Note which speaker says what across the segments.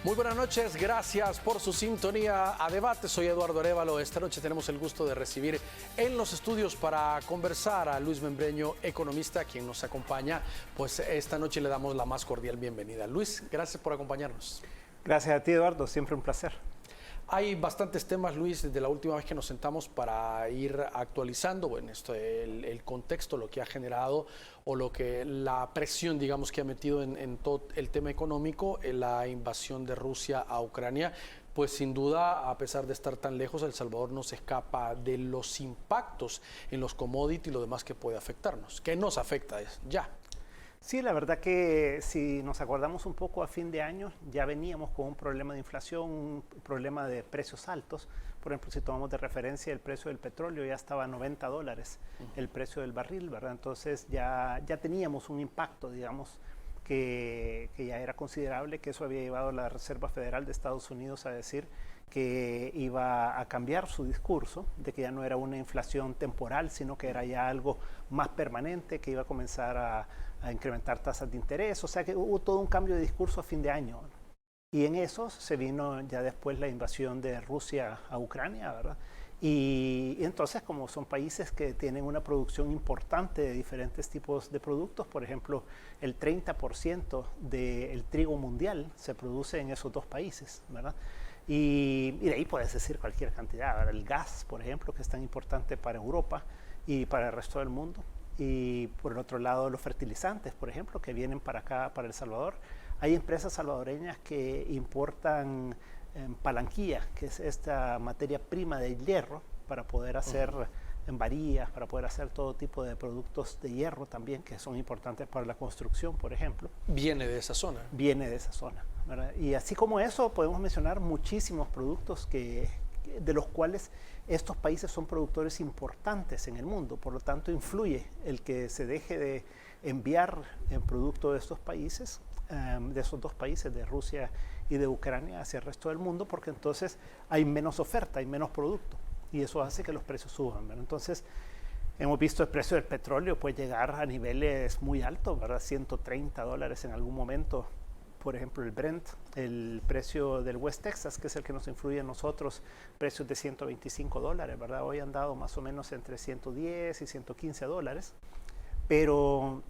Speaker 1: Muy buenas noches, gracias por su sintonía a Debate. Soy Eduardo Arévalo. Esta noche tenemos el gusto de recibir en los estudios para conversar a Luis Membreño, economista, quien nos acompaña. Pues esta noche le damos la más cordial bienvenida. Luis, gracias por acompañarnos.
Speaker 2: Gracias a ti, Eduardo, siempre un placer.
Speaker 1: Hay bastantes temas, Luis, desde la última vez que nos sentamos para ir actualizando, bueno, el contexto, lo que ha generado o la presión, digamos, que ha metido en todo el tema económico, en la invasión de Rusia a Ucrania. Pues sin duda, a pesar de estar tan lejos, El Salvador no se escapa de los impactos en los commodities y lo demás que puede afectarnos, que nos afecta ya.
Speaker 2: Sí, la verdad que si nos acordamos un poco a fin de año, ya veníamos con un problema de inflación, un problema de precios altos. Por ejemplo, si tomamos de referencia el precio del petróleo, ya estaba a $90 el precio del barril, ¿verdad? Entonces ya teníamos un impacto, digamos, que ya era considerable, que eso había llevado a la Reserva Federal de Estados Unidos a decir que iba a cambiar su discurso, de que ya no era una inflación temporal, sino que era ya algo más permanente, que iba a comenzar a incrementar tasas de interés. O sea que hubo todo un cambio de discurso a fin de año, ¿no? Y en eso se vino ya después la invasión de Rusia a Ucrania, ¿verdad? Y entonces, como son países que tienen una producción importante de diferentes tipos de productos, por ejemplo, el 30% del trigo mundial se produce en esos dos países, ¿verdad? Y de ahí puedes decir cualquier cantidad, ¿verdad? El gas, por ejemplo, que es tan importante para Europa y para el resto del mundo. Y por el otro lado, los fertilizantes, por ejemplo, que vienen para acá, para El Salvador. Hay empresas salvadoreñas que importan palanquilla, que es esta materia prima de hierro, para poder hacer varillas, para poder hacer todo tipo de productos de hierro también, que son importantes para la construcción, por ejemplo.
Speaker 1: Viene de esa zona.
Speaker 2: Viene de esa zona, ¿verdad? Y así como eso, podemos mencionar muchísimos productos de los cuales estos países son productores importantes en el mundo. Por lo tanto, influye el que se deje de enviar en producto de estos países, de esos dos países, de Rusia y de Ucrania, hacia el resto del mundo, porque entonces hay menos oferta, hay menos producto, y eso hace que los precios suban, ¿verdad? Entonces, hemos visto el precio del petróleo puede llegar a niveles muy altos, ¿verdad? $130 en algún momento. Por ejemplo, el Brent, el precio del West Texas, que es el que nos influye a nosotros, precios de $125, ¿verdad? Hoy han dado más o menos entre $110 y $115, pero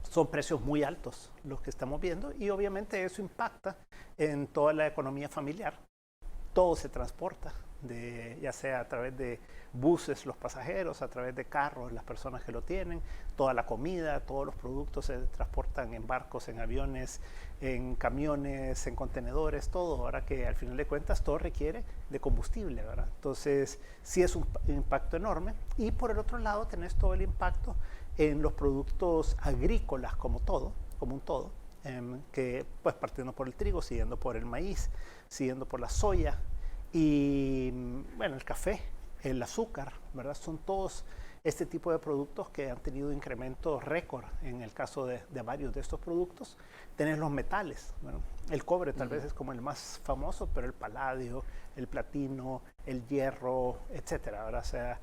Speaker 2: son precios muy altos los que estamos viendo, y obviamente eso impacta en toda la economía familiar. Todo se transporta, ya sea a través de buses los pasajeros, a través de carros las personas que lo tienen, toda la comida, todos los productos se transportan en barcos, en aviones, en camiones, en contenedores, todo. Ahora que al final de cuentas todo requiere de combustible, ¿verdad? Entonces sí es un impacto enorme. Y por el otro lado tenés todo el impacto en los productos agrícolas como un todo, que pues partiendo por el trigo, siguiendo por el maíz, siguiendo por la soya y bueno, el café, el azúcar, ¿verdad? Son todos este tipo de productos que han tenido incrementos récord en el caso de varios de estos productos. Tenés los metales, bueno, el cobre tal vez es como el más famoso, pero el paladio, el platino, el hierro, etcétera, ¿verdad? O sea,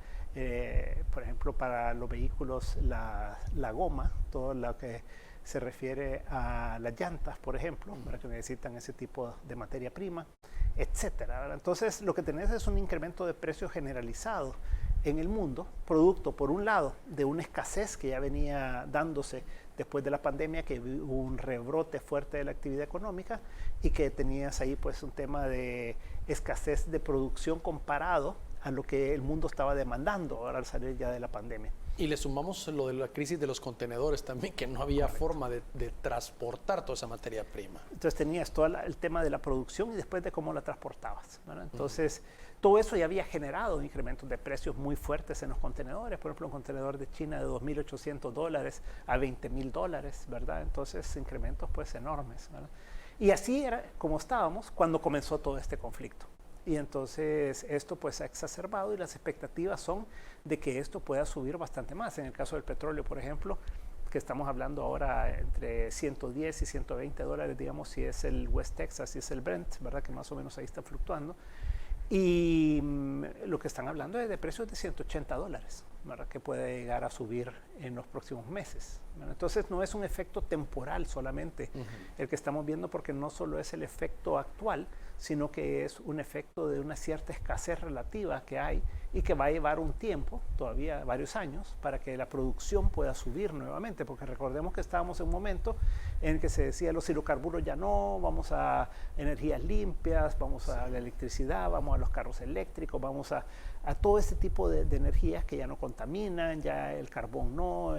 Speaker 2: por ejemplo, para los vehículos, la goma, todo lo que se refiere a las llantas, por ejemplo, para que necesitan ese tipo de materia prima, etcétera, ¿verdad? Entonces, lo que tenés es un incremento de precios generalizado en el mundo, producto, por un lado, de una escasez que ya venía dándose después de la pandemia, que hubo un rebrote fuerte de la actividad económica y que tenías ahí pues un tema de escasez de producción comparado a lo que el mundo estaba demandando ahora al salir ya de la pandemia.
Speaker 1: Y le sumamos lo de la crisis de los contenedores también, que no había forma de transportar toda esa materia prima.
Speaker 2: Entonces tenías todo el tema de la producción y después de cómo la transportabas, ¿verdad? Entonces, todo eso ya había generado incrementos de precios muy fuertes en los contenedores. Por ejemplo, un contenedor de China de $2.800 a $20.000, ¿verdad? Entonces, incrementos pues enormes, ¿verdad? Y así era como estábamos cuando comenzó todo este conflicto. Y entonces esto pues se ha exacerbado y las expectativas son de que esto pueda subir bastante más. En el caso del petróleo, por ejemplo, que estamos hablando ahora entre 110 y 120 dólares, digamos, si es el West Texas, si es el Brent, ¿verdad? Que más o menos ahí está fluctuando. Y lo que están hablando es de precios de 180 dólares, ¿verdad? Que puede llegar a subir en los próximos meses, ¿verdad? Entonces no es un efecto temporal solamente el que estamos viendo, porque no solo es el efecto actual, sino que es un efecto de una cierta escasez relativa que hay y que va a llevar un tiempo, todavía varios años, para que la producción pueda subir nuevamente, porque recordemos que estábamos en un momento en el que se decía los hidrocarburos ya no, vamos a energías limpias, vamos a la electricidad, vamos a los carros eléctricos, vamos a todo este tipo de energías que ya no contaminan, ya el carbón no,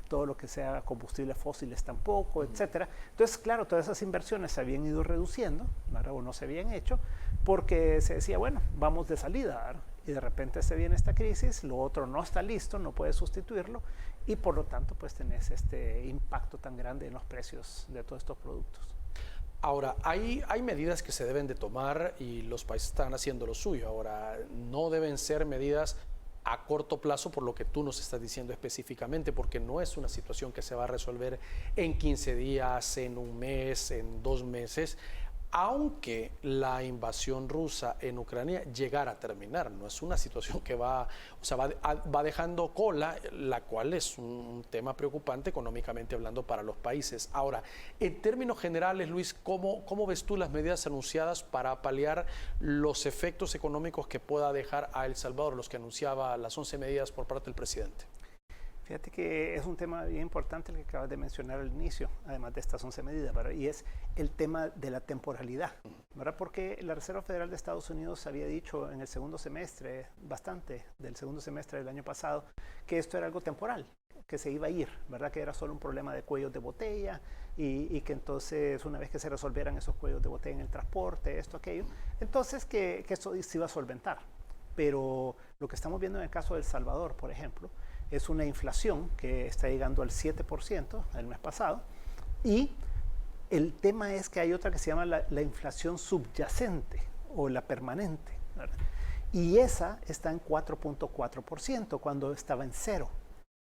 Speaker 2: todo lo que sea combustibles fósiles tampoco, etcétera. Entonces, claro, todas esas inversiones se habían ido reduciendo, ¿verdad? O no se habían hecho, porque se decía, bueno, vamos de salida, ¿verdad? Y de repente se viene esta crisis, lo otro no está listo, no puedes sustituirlo, y por lo tanto pues tenés este impacto tan grande en los precios de todos estos productos.
Speaker 1: Ahora, hay medidas que se deben de tomar y los países están haciendo lo suyo. Ahora, no deben ser medidas a corto plazo por lo que tú nos estás diciendo específicamente, porque no es una situación que se va a resolver en 15 días, en un mes, en 2 meses, aunque la invasión rusa en Ucrania llegara a terminar. No es una situación que va dejando cola, la cual es un tema preocupante económicamente hablando para los países. Ahora, en términos generales, Luis, ¿cómo ves tú las medidas anunciadas para paliar los efectos económicos que pueda dejar a El Salvador, los que anunciaba las 11 medidas por parte del presidente?
Speaker 2: Fíjate que es un tema bien importante el que acabas de mencionar al inicio, además de estas 11 medidas, ¿verdad? Y es el tema de la temporalidad, ¿verdad? Porque la Reserva Federal de Estados Unidos había dicho en el segundo semestre, bastante del segundo semestre del año pasado, que esto era algo temporal, que se iba a ir, ¿verdad? Que era solo un problema de cuellos de botella y que entonces una vez que se resolvieran esos cuellos de botella en el transporte, esto, aquello, entonces que eso se iba a solventar. Pero lo que estamos viendo en el caso de El Salvador, por ejemplo, es una inflación que está llegando al 7% el mes pasado, y el tema es que hay otra que se llama la inflación subyacente o la permanente, ¿verdad? Y esa está en 4.4% cuando estaba en 0.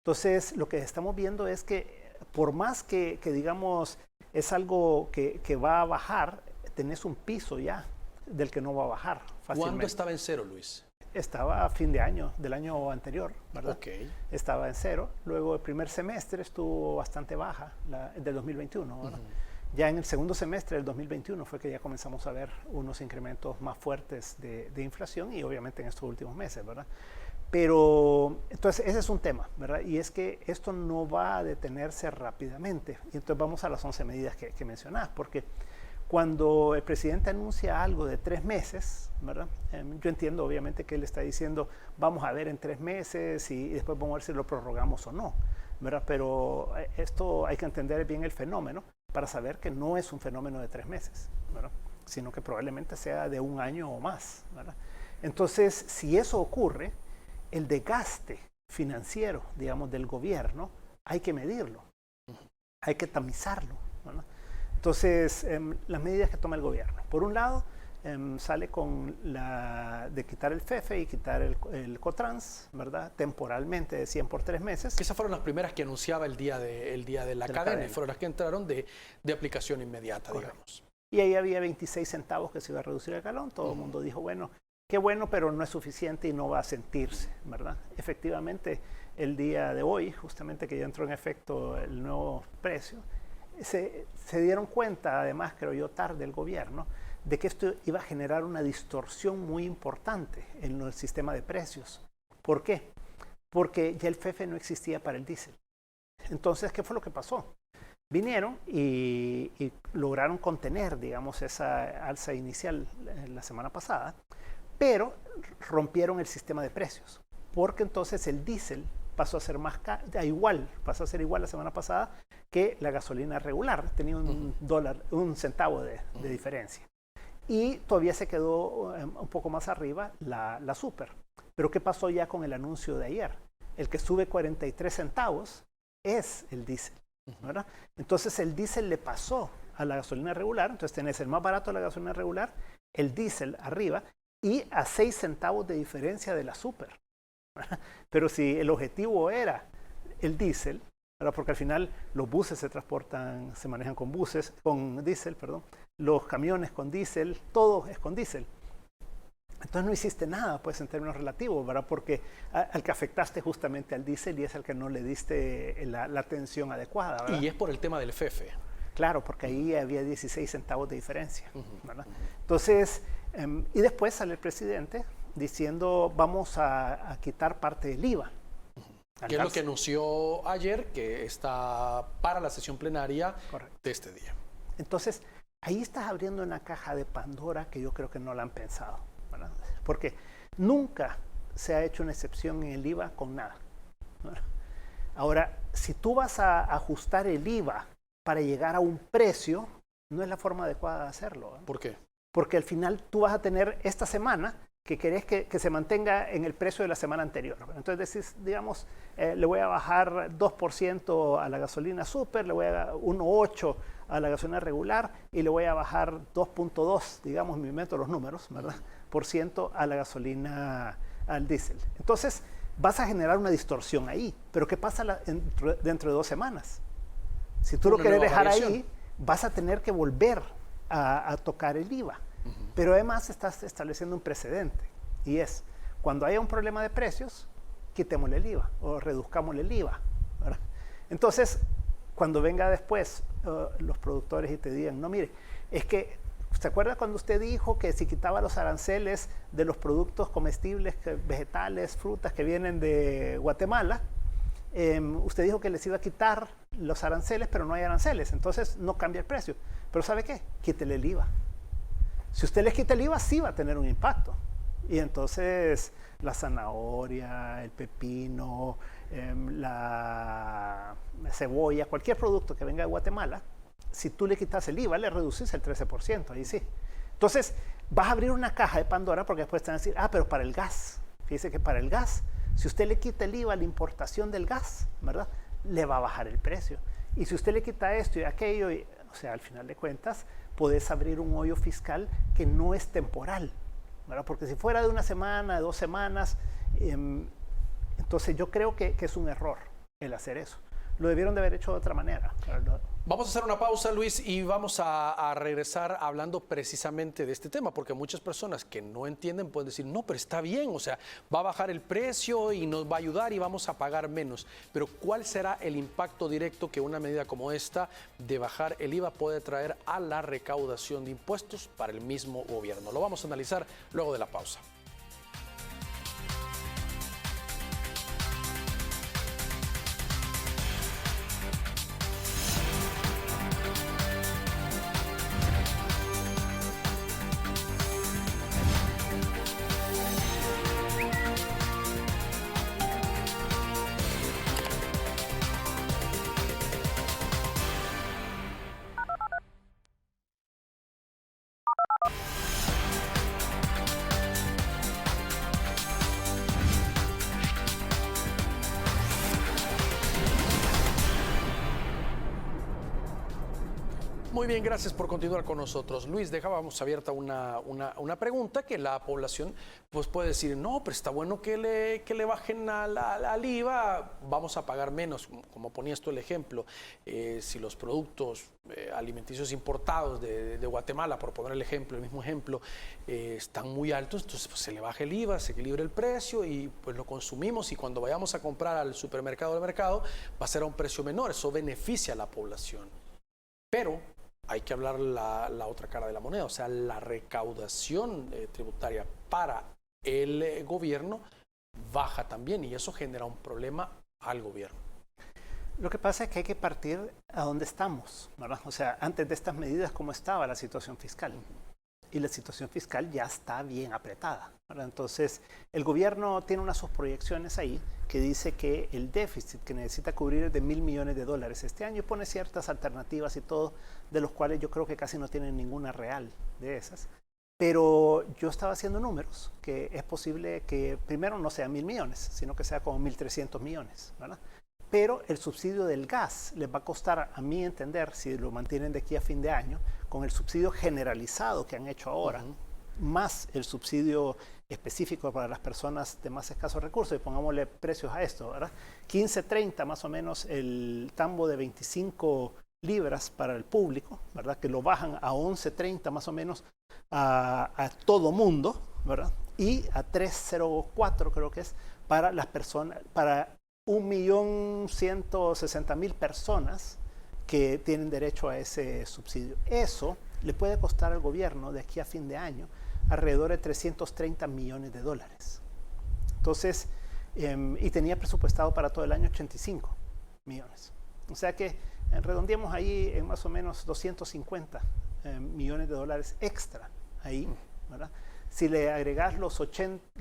Speaker 2: Entonces, lo que estamos viendo es que por más que digamos es algo que va a bajar, tenés un piso ya del que no va a bajar fácilmente.
Speaker 1: ¿Cuándo estaba en 0, Luis?
Speaker 2: Estaba a fin de año, del año anterior, ¿verdad?
Speaker 1: Okay.
Speaker 2: Estaba en 0. Luego el primer semestre estuvo bastante baja, del 2021, ¿verdad? Ya en el segundo semestre del 2021 fue que ya comenzamos a ver unos incrementos más fuertes de inflación, y obviamente en estos últimos meses, ¿verdad? Pero entonces ese es un tema, ¿verdad? Y es que esto no va a detenerse rápidamente. Y entonces vamos a las 11 medidas que mencionás, porque cuando el presidente anuncia algo de 3 meses, ¿verdad? Yo entiendo obviamente que él está diciendo vamos a ver en 3 meses y después vamos a ver si lo prorrogamos o no, ¿verdad? Pero esto hay que entender bien el fenómeno para saber que no es un fenómeno de 3 meses, ¿verdad? Sino que probablemente sea de 1 año o más, ¿verdad? Entonces, si eso ocurre, el desgaste financiero, digamos, del gobierno, hay que medirlo, hay que tamizarlo, ¿verdad? Entonces, las medidas que toma el gobierno. Por un lado, sale con la de quitar el FEFE y quitar el COTRANS, ¿verdad? Temporalmente, de 100 por 3 meses.
Speaker 1: Esas fueron las primeras que anunciaba el día de la cadena, y fueron las que entraron de aplicación inmediata, correcto, digamos.
Speaker 2: Y ahí había 26 centavos que se iba a reducir el galón. Todo el mundo dijo, bueno, qué bueno, pero no es suficiente y no va a sentirse, ¿verdad? Efectivamente, el día de hoy, justamente que ya entró en efecto el nuevo precio, se dieron cuenta, además, creo yo, tarde el gobierno, de que esto iba a generar una distorsión muy importante en el sistema de precios. ¿Por qué? Porque ya el FEFE no existía para el diésel. Entonces, ¿qué fue lo que pasó? Vinieron y lograron contener, digamos, esa alza inicial la semana pasada, pero rompieron el sistema de precios, porque entonces el diésel pasó a ser pasó a ser igual la semana pasada que la gasolina regular, tenía un centavo de diferencia. Y todavía se quedó un poco más arriba la super. Pero ¿qué pasó ya con el anuncio de ayer? El que sube 43 centavos es el diésel, ¿verdad? Entonces el diésel le pasó a la gasolina regular, entonces tenés el más barato de la gasolina regular, el diésel arriba, y a 6 centavos de diferencia de la super. Pero si el objetivo era el diésel, ¿verdad? Porque al final los buses se manejan con buses, con diésel, perdón, los camiones con diésel, todo es con diésel. Entonces no hiciste nada, pues, en términos relativos, ¿verdad? Porque al que afectaste justamente al diésel y es al que no le diste la atención adecuada, ¿verdad?
Speaker 1: Y es por el tema del FF.
Speaker 2: Claro, porque ahí había 16 centavos de diferencia, ¿verdad? Entonces, y después sale el presidente diciendo vamos a quitar parte del IVA.
Speaker 1: Que es lo que anunció ayer, que está para la sesión plenaria
Speaker 2: Correcto.
Speaker 1: de este día.
Speaker 2: Entonces, ahí estás abriendo una caja de Pandora que yo creo que no la han pensado, ¿verdad? Porque nunca se ha hecho una excepción en el IVA con nada, ¿verdad? Ahora, si tú vas a ajustar el IVA para llegar a un precio, no es la forma adecuada de hacerlo, ¿eh?
Speaker 1: ¿Por qué?
Speaker 2: Porque al final tú vas a tener esta semana que querés que se mantenga en el precio de la semana anterior. Entonces decís, digamos, le voy a bajar 2% a la gasolina super, le voy a dar 1,8% a la gasolina regular y le voy a bajar 2,2%, digamos, me invento los números, ¿verdad? Por ciento a la gasolina, al diésel. Entonces vas a generar una distorsión ahí. Pero ¿qué pasa dentro de 2 semanas? Si tú lo querés dejar ahí, vas a tener que volver a tocar el IVA. Pero además estás estableciendo un precedente y es, cuando haya un problema de precios, quitémosle el IVA o reduzcámosle el IVA, ¿verdad? Entonces, cuando venga después los productores y te digan, no, mire, es que, ¿se acuerda cuando usted dijo que si quitaba los aranceles de los productos comestibles, vegetales, frutas que vienen de Guatemala, usted dijo que les iba a quitar los aranceles, pero no hay aranceles, entonces no cambia el precio. Pero ¿sabe qué? Quítele el IVA. Si usted les quita el IVA, sí va a tener un impacto. Y entonces la zanahoria, el pepino, la cebolla, cualquier producto que venga de Guatemala, si tú le quitas el IVA, le reducís el 13%, ahí sí. Entonces vas a abrir una caja de Pandora porque después te van a decir, pero para el gas. Fíjese que para el gas, si usted le quita el IVA a la importación del gas, ¿verdad? Le va a bajar el precio. Y si usted le quita esto y aquello, o sea, al final de cuentas, podés abrir un hoyo fiscal que no es temporal, ¿verdad? Porque si fuera de 1 semana, de 2 semanas, entonces yo creo que es un error el hacer eso. Lo debieron de haber hecho de otra manera.
Speaker 1: Vamos a hacer una pausa, Luis, y vamos a regresar hablando precisamente de este tema, porque muchas personas que no entienden pueden decir, no, pero está bien, o sea, va a bajar el precio y nos va a ayudar y vamos a pagar menos. Pero ¿cuál será el impacto directo que una medida como esta de bajar el IVA puede traer a la recaudación de impuestos para el mismo gobierno? Lo vamos a analizar luego de la pausa. Muy bien, gracias por continuar con nosotros. Luis, dejábamos abierta una pregunta que la población pues puede decir, no, pero está bueno que le bajen al IVA, vamos a pagar menos, como ponías tú el ejemplo. Si los productos alimenticios importados de Guatemala, por poner el ejemplo, el mismo ejemplo, están muy altos, entonces pues, se le baja el IVA, se equilibra el precio y pues lo consumimos y cuando vayamos a comprar al supermercado o al mercado va a ser a un precio menor, eso beneficia a la población. Pero hay que hablar la otra cara de la moneda, o sea, la recaudación tributaria para el gobierno baja también y eso genera un problema al gobierno.
Speaker 2: Lo que pasa es que hay que partir a donde estamos, ¿verdad? O sea, antes de estas medidas, ¿cómo estaba la situación fiscal? Y la situación fiscal ya está bien apretada, ¿verdad? Entonces, el gobierno tiene unas proyecciones ahí que dice que el déficit que necesita cubrir es de $1.000 millones este año y pone ciertas alternativas y todo, de los cuales yo creo que casi no tienen ninguna real de esas. Pero yo estaba haciendo números, que es posible que primero no sea 1.000 millones, sino que sea como 1.300 millones, ¿verdad? Pero el subsidio del gas les va a costar, a mi entender, si lo mantienen de aquí a fin de año, con el subsidio generalizado que han hecho ahora, más el subsidio específico para las personas de más escasos recursos, y pongámosle precios a esto, ¿verdad? 15.30 más o menos el tambo de 25 libras para el público, ¿verdad? Que lo bajan a 11.30 más o menos a todo mundo, ¿verdad? Y a 3.04 creo que es para las personas, para 1.160.000 personas que tienen derecho a ese subsidio. Eso le puede costar al gobierno de aquí a fin de año alrededor de 330 millones de dólares. Entonces, y tenía presupuestado para todo el año 85 millones. O sea que redondeemos ahí en más o menos 250 millones de dólares extra ahí, ¿verdad? Si le agregas los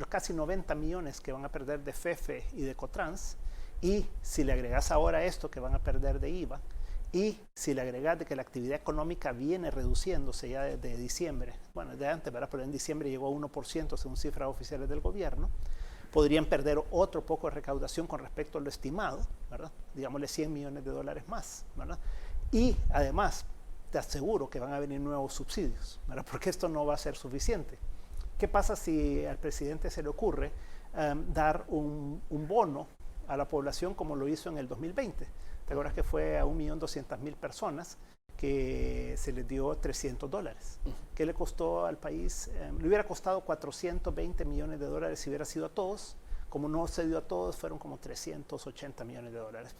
Speaker 2: casi 90 millones que van a perder de FEFE y de Cotrans, y si le agregas ahora esto que van a perder de IVA, y si le agregas de que la actividad económica viene reduciéndose ya desde diciembre, bueno, de antes, ¿verdad? Pero en diciembre llegó a 1% según cifras oficiales del gobierno, podrían perder otro poco de recaudación con respecto a lo estimado, ¿verdad? Digámosle 100 millones de dólares más, ¿verdad? Y además, te aseguro que van a venir nuevos subsidios, ¿verdad? Porque esto no va a ser suficiente. ¿Qué pasa si al presidente se le ocurre dar un bono a la población como lo hizo en el 2020? ¿Te acuerdas que fue a 1.200.000 personas que se les dio $300? ¿Qué le costó al país? Le hubiera costado 420 millones de dólares si hubiera sido a todos. Como no se dio a todos, fueron como 380 millones de dólares.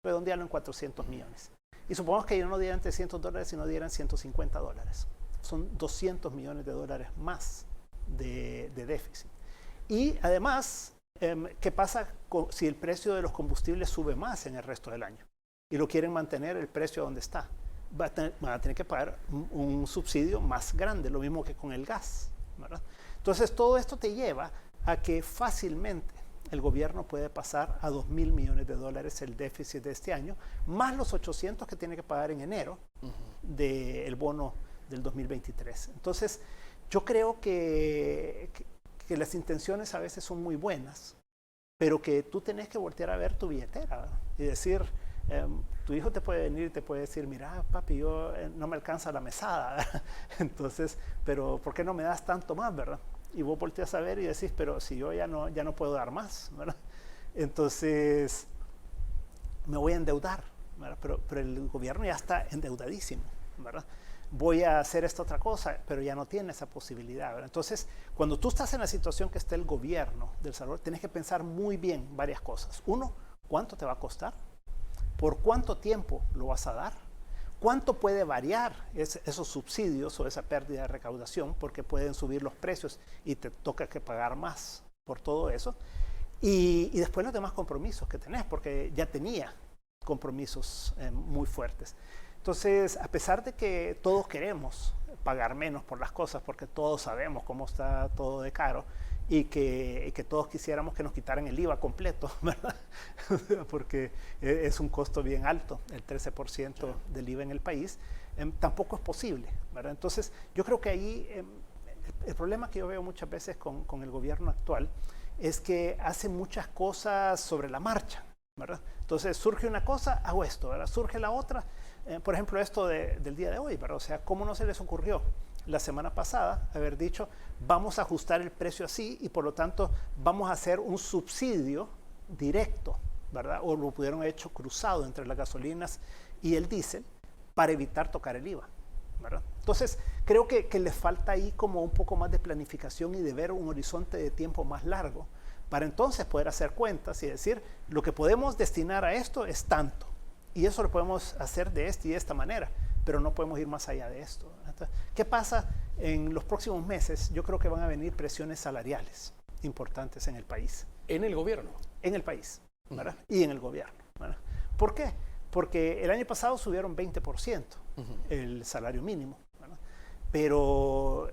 Speaker 2: Redondearlo en 400 millones. Y supongamos que ellos no dieran $300, sino dieran $150. Son 200 millones de dólares más de déficit. Y además, ¿qué pasa si el precio de los combustibles sube más en el resto del año? Y lo quieren mantener el precio donde está. Van a tener que pagar un subsidio más grande, lo mismo que con el gas, ¿verdad? Entonces, todo esto te lleva a que fácilmente el gobierno puede pasar a 2.000 millones de dólares el déficit de este año, más los 800 que tiene que pagar en enero del bono del 2023. Entonces, yo creo que las intenciones a veces son muy buenas, pero que tú tenés que voltear a ver tu billetera, ¿verdad? Y decir, tu hijo te puede venir y te puede decir, mira, papi, yo no me alcanza la mesada, ¿verdad? Entonces, pero ¿por qué no me das tanto más, verdad? Y vos volteas a ver y decís, pero si yo ya no puedo dar más, ¿verdad? Entonces, me voy a endeudar, ¿verdad? Pero el gobierno ya está endeudadísimo, ¿verdad? Voy a hacer esta otra cosa, pero ya no tiene esa posibilidad, ¿verdad? Entonces, cuando tú estás en la situación que está el gobierno de El Salvador, tienes que pensar muy bien varias cosas. Uno, ¿cuánto te va a costar? ¿Por cuánto tiempo lo vas a dar? ¿Cuánto puede variar esos subsidios o esa pérdida de recaudación? Porque pueden subir los precios y te toca que pagar más por todo eso. Y después los demás compromisos que tenés, porque ya tenía compromisos muy fuertes. Entonces, a pesar de que todos queremos pagar menos por las cosas, porque todos sabemos cómo está todo de caro, y que todos quisiéramos que nos quitaran el IVA completo, ¿verdad? Porque es un costo bien alto, el 13% del IVA en el país, tampoco es posible, ¿verdad? Entonces, yo creo que ahí el problema que yo veo muchas veces con el gobierno actual es que hace muchas cosas sobre la marcha, ¿verdad? Entonces, surge una cosa, hago esto, ¿verdad? Surge la otra, por ejemplo, esto del día de hoy, ¿verdad? O sea, ¿cómo no se les ocurrió la semana pasada haber dicho, vamos a ajustar el precio así y por lo tanto vamos a hacer un subsidio directo, ¿verdad? O lo pudieron haber hecho cruzado entre las gasolinas y el diésel para evitar tocar el IVA, ¿verdad? Entonces, creo que les falta ahí como un poco más de planificación y de ver un horizonte de tiempo más largo para entonces poder hacer cuentas y decir, lo que podemos destinar a esto es tanto y eso lo podemos hacer de esta y de esta manera, pero no podemos ir más allá de esto. ¿Qué pasa en los próximos meses? Yo creo que van a venir presiones salariales importantes en el país.
Speaker 1: ¿En el gobierno?
Speaker 2: En el país, ¿verdad? Y en el gobierno, ¿verdad? ¿Por qué? Porque el año pasado subieron 20% el salario mínimo, ¿verdad? Pero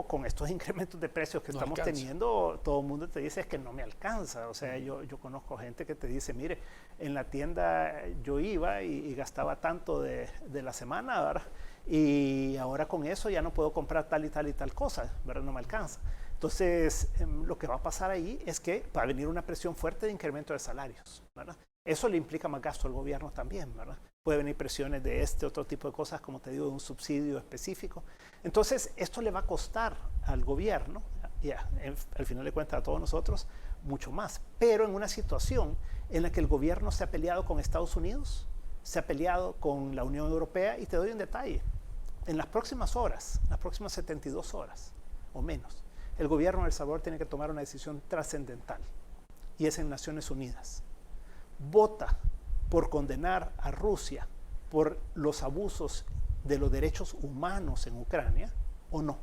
Speaker 2: con estos incrementos de precios que estamos teniendo, todo el mundo te dice es que no me alcanza. O sea, yo conozco gente que te dice, mire, en la tienda yo iba y gastaba tanto de la semana, ¿verdad? Y ahora con eso ya no puedo comprar tal y tal y tal cosa, ¿verdad? No me alcanza. Entonces, lo que va a pasar ahí es que va a venir una presión fuerte de incremento de salarios, ¿verdad? Eso le implica más gasto al gobierno también, ¿verdad? Puede venir presiones de otro tipo de cosas, como te digo, de un subsidio específico. Entonces, esto le va a costar al gobierno al final de cuentas a todos nosotros, mucho más. Pero en una situación en la que el gobierno se ha peleado con Estados Unidos, se ha peleado con la Unión Europea, y te doy un detalle. En las próximas horas, las próximas 72 horas o menos, el gobierno de El Salvador tiene que tomar una decisión trascendental, y es en Naciones Unidas. Vota por condenar a Rusia por los abusos de los derechos humanos en Ucrania o no.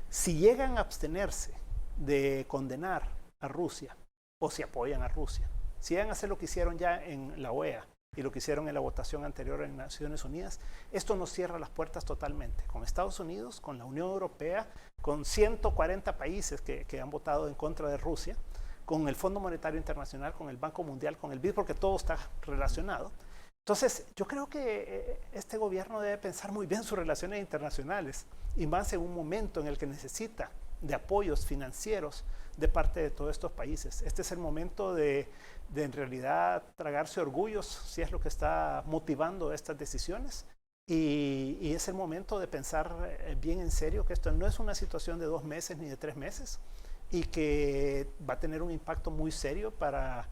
Speaker 2: Si llegan a abstenerse de condenar a Rusia, o si apoyan a Rusia, si llegan a hacer lo que hicieron ya en la OEA y lo que hicieron en la votación anterior en Naciones Unidas, esto nos cierra las puertas totalmente, con Estados Unidos, con la Unión Europea, con 140 países que han votado en contra de Rusia, con el Fondo Monetario Internacional, con el Banco Mundial, con el BID, porque todo está relacionado. Entonces, yo creo que este gobierno debe pensar muy bien sus relaciones internacionales, y más en un momento en el que necesita de apoyos financieros de parte de todos estos países. Este es el momento de en realidad tragarse orgullos, si es lo que está motivando estas decisiones, y es el momento de pensar bien en serio que esto no es una situación de 2 meses ni de 3 meses, y que va a tener un impacto muy serio para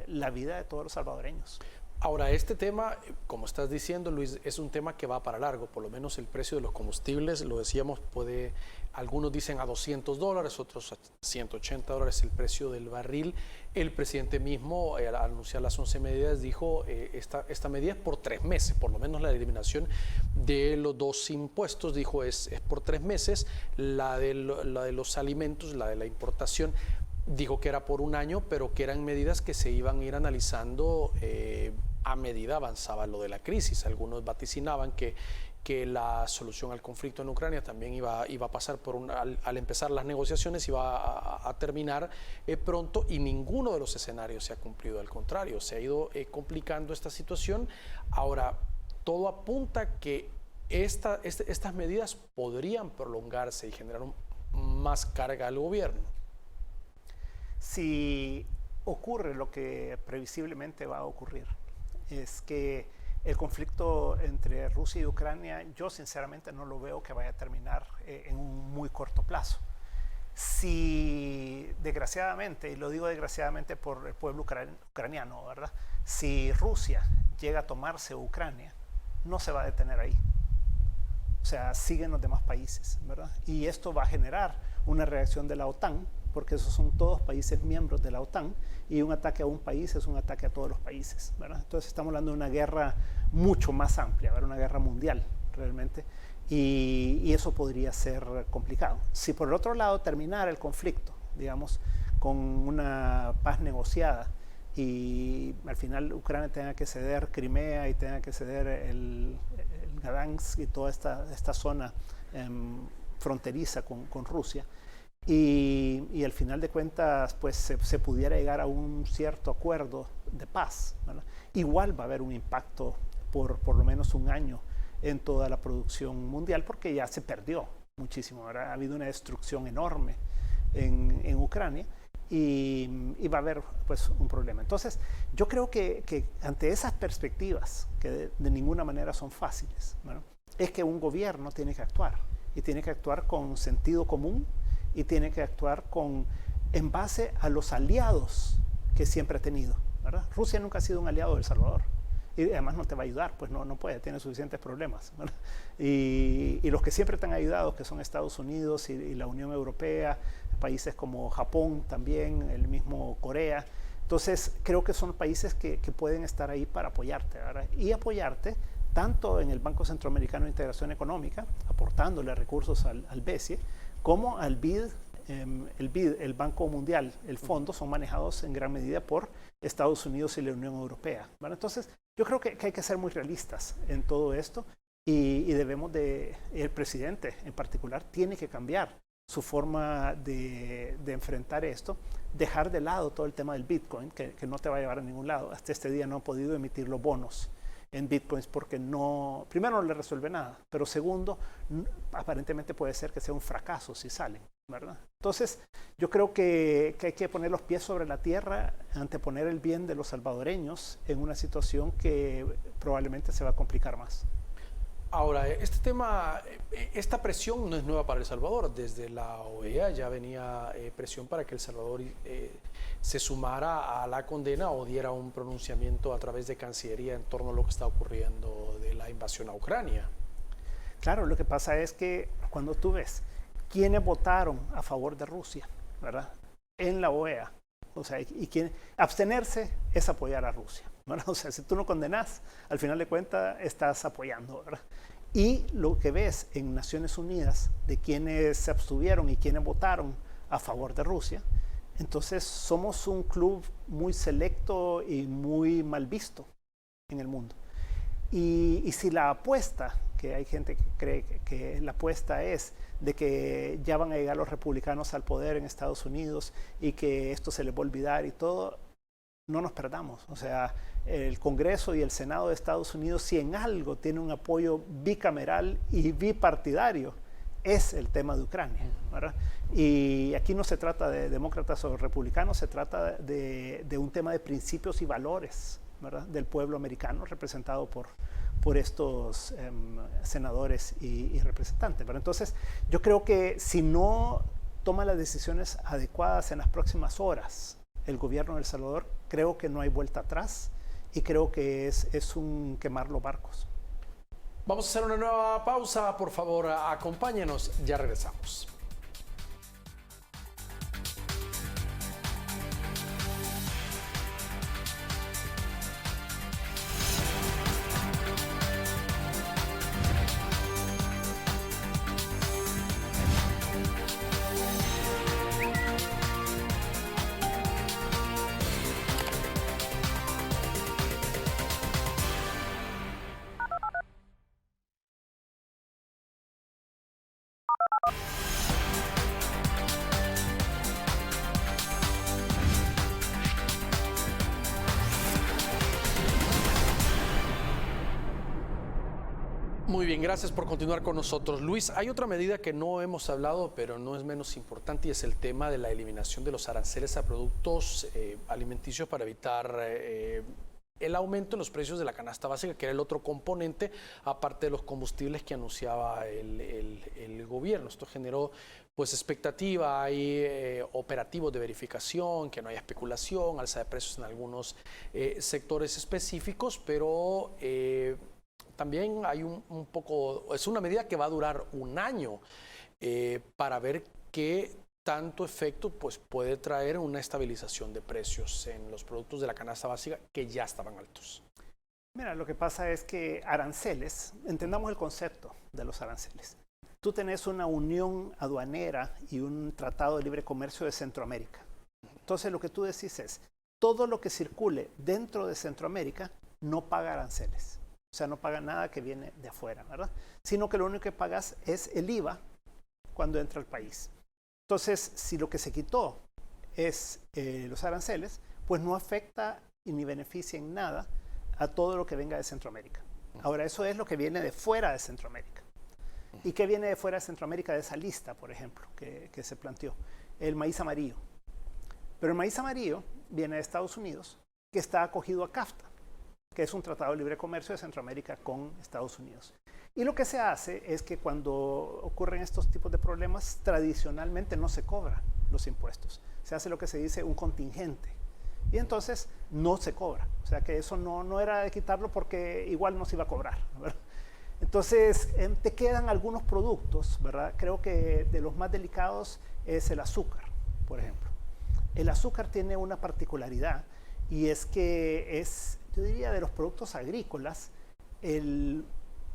Speaker 2: la vida de todos los salvadoreños.
Speaker 1: Ahora, este tema, como estás diciendo, Luis, es un tema que va para largo. Por lo menos el precio de los combustibles, lo decíamos, algunos dicen a $200, otros a $180 el precio del barril. El presidente mismo, al anunciar las 11 medidas, dijo esta medida es por 3 meses, por lo menos la eliminación de los 2 impuestos, dijo es por 3 meses, la de los alimentos, la de la importación, dijo que era por 1 año, pero que eran medidas que se iban a ir analizando a medida avanzaba lo de la crisis. Algunos vaticinaban que la solución al conflicto en Ucrania también iba a pasar al empezar las negociaciones, iba a terminar pronto, y ninguno de los escenarios se ha cumplido. Al contrario, se ha ido complicando esta situación. Ahora, todo apunta que estas medidas podrían prolongarse y generar más carga al gobierno.
Speaker 2: Si ocurre lo que previsiblemente va a ocurrir, es que el conflicto entre Rusia y Ucrania, yo sinceramente no lo veo que vaya a terminar en un muy corto plazo. Si desgraciadamente, y lo digo desgraciadamente por el pueblo ucraniano, ¿verdad? Si Rusia llega a tomarse Ucrania, no se va a detener ahí. O sea, siguen los demás países, ¿verdad? Y esto va a generar una reacción de la OTAN, porque esos son todos países miembros de la OTAN, y un ataque a un país es un ataque a todos los países, ¿verdad? Entonces estamos hablando de una guerra mucho más amplia, ¿verdad? Una guerra mundial realmente, y eso podría ser complicado. Si por el otro lado terminara el conflicto, digamos, con una paz negociada, y al final Ucrania tenga que ceder Crimea y tenga que ceder el Gdansk y toda esta zona fronteriza con Rusia, y al final de cuentas pues se pudiera llegar a un cierto acuerdo de paz, ¿verdad? Igual va a haber un impacto por lo menos 1 año en toda la producción mundial, porque ya se perdió muchísimo, ¿verdad? Ha habido una destrucción enorme en Ucrania, y va a haber pues un problema. Entonces yo creo que ante esas perspectivas, que de ninguna manera son fáciles, ¿verdad? Es que un gobierno tiene que actuar, y tiene que actuar con sentido común, y tiene que actuar en base a los aliados que siempre ha tenido, ¿verdad? Rusia nunca ha sido un aliado de El Salvador, y además no te va a ayudar, pues no puede, tiene suficientes problemas, ¿verdad? Y los que siempre te han ayudado, que son Estados Unidos y la Unión Europea, países como Japón también, el mismo Corea. Entonces creo que son países que pueden estar ahí para apoyarte, ¿verdad? Y apoyarte tanto en el Banco Centroamericano de Integración Económica, aportándole recursos al BESIE, como al BID. El BID, el Banco Mundial, el fondo, son manejados en gran medida por Estados Unidos y la Unión Europea, ¿vale? Entonces yo creo que hay que ser muy realistas en todo esto, y debemos el presidente en particular tiene que cambiar su forma de enfrentar esto, dejar de lado todo el tema del Bitcoin, que no te va a llevar a ningún lado. Hasta este día no ha podido emitir los bonos en Bitcoins porque primero no le resuelve nada, pero segundo, aparentemente puede ser que sea un fracaso si salen, ¿verdad? Entonces yo creo que hay que poner los pies sobre la tierra, anteponer el bien de los salvadoreños en una situación que probablemente se va a complicar más.
Speaker 1: Ahora, este tema, esta presión no es nueva para El Salvador. Desde la OEA ya venía presión para que El Salvador se sumara a la condena o diera un pronunciamiento a través de Cancillería en torno a lo que está ocurriendo de la invasión a Ucrania.
Speaker 2: Claro, lo que pasa es que cuando tú ves quiénes votaron a favor de Rusia, ¿verdad? En la OEA, o sea, y quién abstenerse es apoyar a Rusia, ¿verdad? O sea, si tú no condenas, al final de cuentas estás apoyando, ¿verdad? Y lo que ves en Naciones Unidas de quienes se abstuvieron y quienes votaron a favor de Rusia, entonces somos un club muy selecto y muy mal visto en el mundo. Y si la apuesta, que hay gente que cree que la apuesta es de que ya van a llegar los republicanos al poder en Estados Unidos y que esto se les va a olvidar y todo, no nos perdamos. O sea, el Congreso y el Senado de Estados Unidos, si en algo tiene un apoyo bicameral y bipartidario, es el tema de Ucrania, ¿verdad? Y aquí no se trata de demócratas o republicanos, se trata de un tema de principios y valores, ¿verdad? Del pueblo americano representado por estos senadores y representantes, ¿verdad? Entonces, yo creo que si no toma las decisiones adecuadas en las próximas horas el gobierno de El Salvador, creo que no hay vuelta atrás y creo que es un quemar los barcos.
Speaker 1: Vamos a hacer una nueva pausa, por favor, acompáñenos, ya regresamos. Muy bien, gracias por continuar con nosotros. Luis, hay otra medida que no hemos hablado, pero no es menos importante, y es el tema de la eliminación de los aranceles a productos alimenticios para evitar el aumento en los precios de la canasta básica, que era el otro componente, aparte de los combustibles que anunciaba el gobierno. Esto generó pues expectativa, hay operativos de verificación, que no haya especulación, alza de precios en algunos sectores específicos, pero también hay un poco, es una medida que va a durar un año para ver qué tanto efecto pues, puede traer una estabilización de precios en los productos de la canasta básica que ya estaban altos.
Speaker 2: Mira, lo que pasa es que aranceles, entendamos el concepto de los aranceles. Tú tenés una unión aduanera y un tratado de libre comercio de Centroamérica. Entonces lo que tú decís es, todo lo que circule dentro de Centroamérica no paga aranceles. O sea, no paga nada que viene de afuera, ¿verdad? Sino que lo único que pagas es el IVA cuando entra al país. Entonces, si lo que se quitó es los aranceles, pues no afecta y ni beneficia en nada a todo lo que venga de Centroamérica. Ahora, eso es lo que viene de fuera de Centroamérica. ¿Y qué viene de fuera de Centroamérica de esa lista, por ejemplo, que se planteó? El maíz amarillo. Pero el maíz amarillo viene de Estados Unidos, que está acogido a CAFTA, que es un tratado de libre comercio de Centroamérica con Estados Unidos. Y lo que se hace es que cuando ocurren estos tipos de problemas, tradicionalmente no se cobran los impuestos. Se hace lo que se dice un contingente. Y entonces no se cobra. O sea que eso no era de quitarlo porque igual no se iba a cobrar, ¿verdad? Entonces te quedan algunos productos, ¿verdad? Creo que de los más delicados es el azúcar, por ejemplo. El azúcar tiene una particularidad y es que es, yo diría, de los productos agrícolas,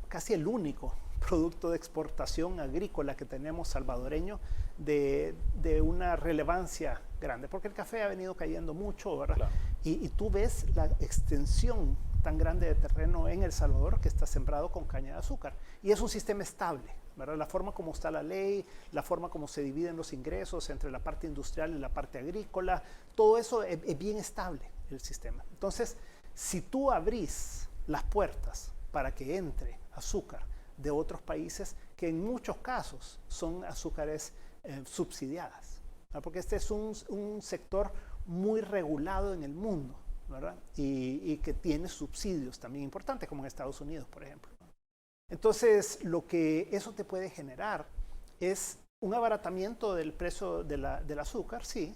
Speaker 2: casi el único producto de exportación agrícola que tenemos salvadoreño de una relevancia grande, porque el café ha venido cayendo mucho, ¿verdad? Claro. Y tú ves la extensión tan grande de terreno en El Salvador que está sembrado con caña de azúcar. Y es un sistema estable, ¿verdad? La forma como está la ley, la forma como se dividen los ingresos entre la parte industrial y la parte agrícola, todo eso es bien estable, el sistema. Entonces, si tú abrís las puertas para que entre azúcar de otros países, que en muchos casos son azúcares subsidiadas, ¿verdad? Porque este es un sector muy regulado en el mundo, ¿verdad? Y que tiene subsidios también importantes, como en Estados Unidos, por ejemplo. Entonces, lo que eso te puede generar es un abaratamiento del precio del azúcar, sí,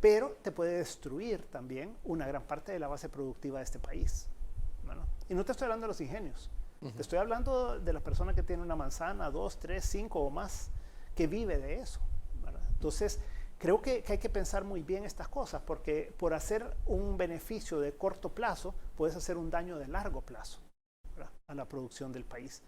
Speaker 2: pero te puede destruir también una gran parte de la base productiva de este país. Bueno, y no te estoy hablando de los ingenios, te estoy hablando de las personas que tienen una manzana, 2, 3, 5 o más, que vive de eso, ¿verdad? Entonces, creo que hay que pensar muy bien estas cosas, porque por hacer un beneficio de corto plazo, puedes hacer un daño de largo plazo, ¿verdad?, a la producción del país.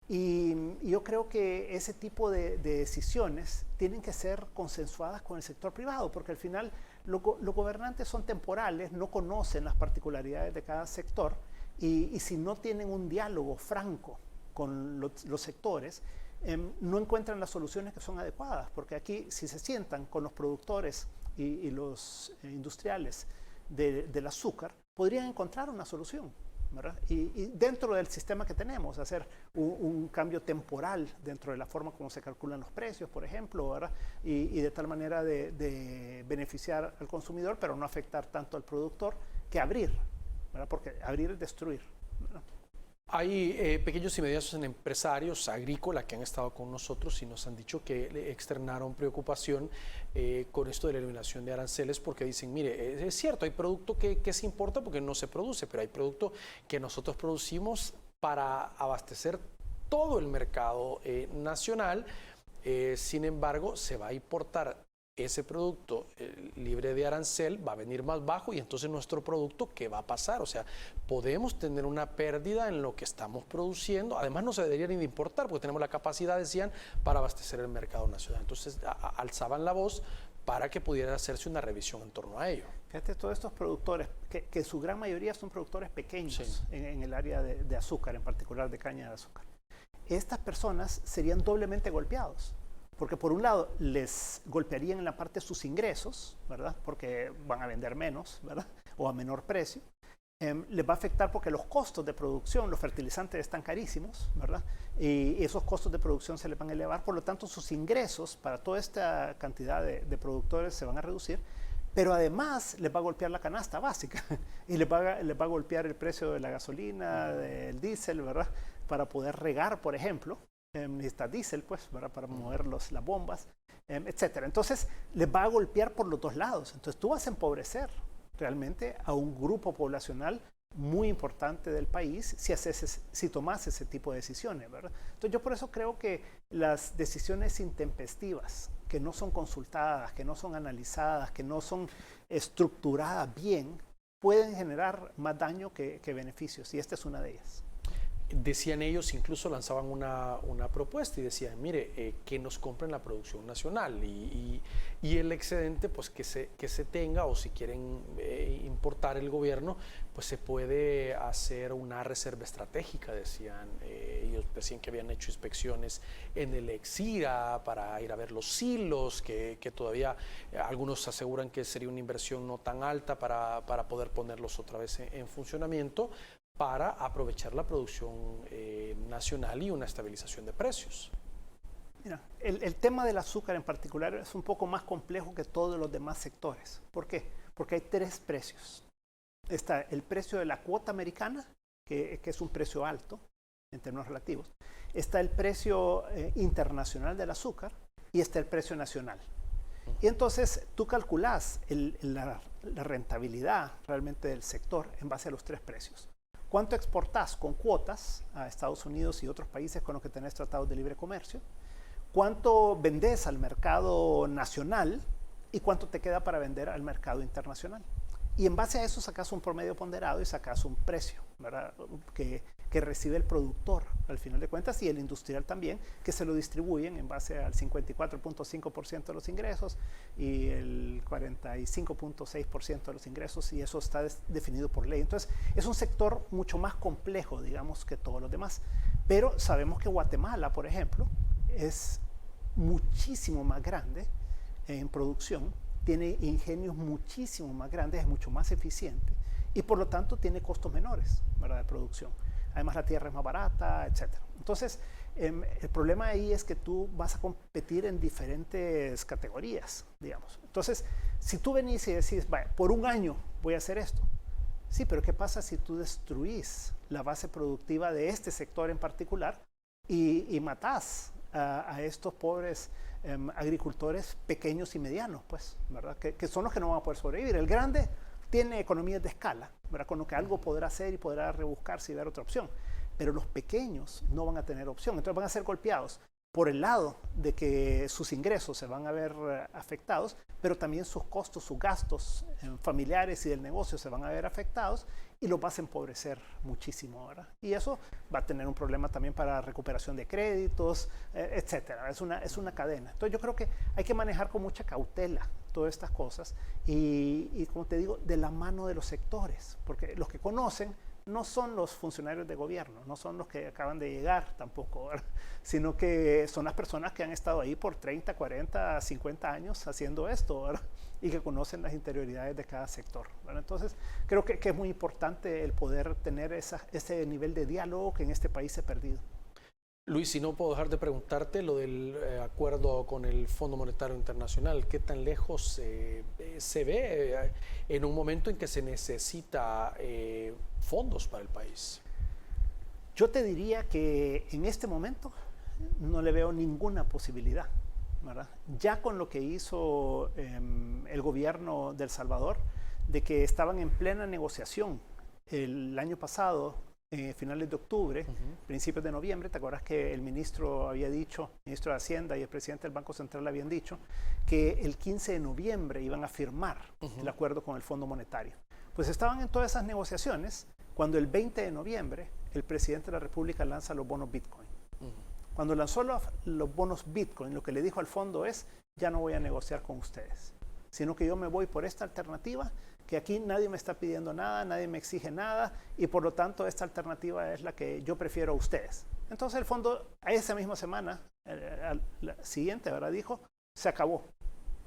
Speaker 2: Y yo creo que ese tipo de decisiones tienen que ser consensuadas con el sector privado, porque al final los gobernantes son temporales, no conocen las particularidades de cada sector, y si no tienen un diálogo franco con los sectores, no encuentran las soluciones que son adecuadas, porque aquí si se sientan con los productores y los industriales del azúcar, podrían encontrar una solución, ¿verdad? Y dentro del sistema que tenemos, hacer un cambio temporal dentro de la forma como se calculan los precios, por ejemplo, ¿verdad? Y de tal manera de beneficiar al consumidor, pero no afectar tanto al productor, que abrir, ¿verdad? Porque abrir es destruir, ¿verdad?
Speaker 1: Hay pequeños y medianos empresarios agrícolas que han estado con nosotros y nos han dicho que externaron preocupación con esto de la eliminación de aranceles, porque dicen, mire, es cierto, hay producto que se importa porque no se produce, pero hay producto que nosotros producimos para abastecer todo el mercado nacional. Sin embargo, se va a importar ese producto libre de arancel, va a venir más bajo, y entonces nuestro producto, ¿qué va a pasar? O sea, podemos tener una pérdida en lo que estamos produciendo. Además, no se debería ni de importar porque tenemos la capacidad, decían, para abastecer el mercado nacional. Entonces, alzaban la voz para que pudiera hacerse una revisión en torno a ello.
Speaker 2: Fíjate, todos estos productores, que su gran mayoría son productores pequeños, sí, en el área de azúcar, en particular de caña de azúcar. Estas personas serían doblemente golpeados, porque por un lado les golpearían en la parte de sus ingresos, ¿verdad?, porque van a vender menos, ¿verdad?, o a menor precio. Les va a afectar porque los costos de producción, los fertilizantes están carísimos, ¿verdad?, y esos costos de producción se les van a elevar, por lo tanto sus ingresos para toda esta cantidad de productores se van a reducir, pero además les va a golpear la canasta básica y les va a golpear el precio de la gasolina, del diésel, ¿verdad?, para poder regar, por ejemplo. Necesita diésel, pues, ¿verdad?, para mover las bombas, etcétera. Entonces, les va a golpear por los dos lados. Entonces, tú vas a empobrecer realmente a un grupo poblacional muy importante del país si tomas ese tipo de decisiones, ¿verdad? Entonces, yo por eso creo que las decisiones intempestivas, que no son consultadas, que no son analizadas, que no son estructuradas bien, pueden generar más daño que beneficios, y esta es una de ellas.
Speaker 1: Decían ellos, incluso lanzaban una propuesta y decían, mire, que nos compren la producción nacional y el excedente, pues que se tenga, o si quieren importar el gobierno, pues se puede hacer una reserva estratégica, decían. Ellos decían que habían hecho inspecciones en el Exira para ir a ver los silos, que todavía algunos aseguran que sería una inversión no tan alta para poder ponerlos otra vez en funcionamiento, para aprovechar la producción nacional y una estabilización de precios.
Speaker 2: Mira, el tema del azúcar en particular es un poco más complejo que todos los demás sectores. ¿Por qué? Porque hay tres precios. Está el precio de la cuota americana, que es un precio alto en términos relativos. Está el precio internacional del azúcar y está el precio nacional. Y entonces tú calculas la rentabilidad realmente del sector en base a los tres precios. ¿Cuánto exportás con cuotas a Estados Unidos y otros países con los que tenés tratados de libre comercio? ¿Cuánto vendés al mercado nacional? ¿Y cuánto te queda para vender al mercado internacional? Y en base a eso sacas un promedio ponderado y sacas un precio, ¿verdad?, que recibe el productor al final de cuentas, y el industrial también, que se lo distribuyen en base al 54.5% de los ingresos y el 45.6% de los ingresos, y eso está definido por ley. Entonces, es un sector mucho más complejo, digamos, que todos los demás. Pero sabemos que Guatemala, por ejemplo, es muchísimo más grande en producción, tiene ingenios muchísimo más grandes, es mucho más eficiente y por lo tanto tiene costos menores, ¿verdad?, de producción. Además la tierra es más barata, etc. Entonces, el problema ahí es que tú vas a competir en diferentes categorías, digamos. Entonces, si tú venís y decís, vaya, por un año voy a hacer esto, Sí, pero ¿qué pasa si tú destruís la base productiva de este sector en particular y matás a estos pobres agricultores pequeños y medianos, pues, ¿verdad? Que son los que no van a poder sobrevivir? El grande tiene economías de escala, ¿verdad? Con lo que algo podrá hacer y podrá rebuscarse y ver otra opción. Pero los pequeños no van a tener opción, entonces van a ser golpeados por el lado de que sus ingresos se van a ver afectados, pero también sus costos, sus gastos familiares y del negocio se van a ver afectados y los vas a empobrecer muchísimo, ¿verdad? Y eso va a tener un problema también para recuperación de créditos, etcétera. Es una cadena. Entonces yo creo que hay que manejar con mucha cautela todas estas cosas y como te digo, de la mano de los sectores, porque los que conocen no son los funcionarios de gobierno, no son los que acaban de llegar tampoco, ¿verdad? Sino que son las personas que han estado ahí por 30, 40, 50 años haciendo esto, ¿verdad? Y que conocen las interioridades de cada sector, ¿verdad? Entonces, creo que es muy importante el poder tener ese nivel de diálogo que en este país se ha perdido.
Speaker 1: Luis, si no puedo dejar de preguntarte lo del acuerdo con el Fondo Monetario Internacional, ¿qué tan lejos se ve en un momento en que se necesita fondos para el país?
Speaker 2: Yo te diría que en este momento no le veo ninguna posibilidad, ¿verdad? Ya con lo que hizo el gobierno de El Salvador, de que estaban en plena negociación el año pasado, finales de octubre, principios de noviembre. ¿Te acuerdas que el ministro había dicho, el ministro de Hacienda y el presidente del Banco Central habían dicho que el 15 de noviembre iban a firmar el acuerdo con el Fondo Monetario? Pues estaban en todas esas negociaciones cuando el 20 de noviembre el presidente de la República lanza los bonos Bitcoin. Cuando lanzó los bonos Bitcoin, lo que le dijo al fondo es: ya no voy a negociar con ustedes, sino que yo me voy por esta alternativa, que aquí nadie me está pidiendo nada, nadie me exige nada, y por lo tanto esta alternativa es la que yo prefiero a ustedes. Entonces el fondo, a esa misma semana, la siguiente, ¿verdad?, dijo: se acabó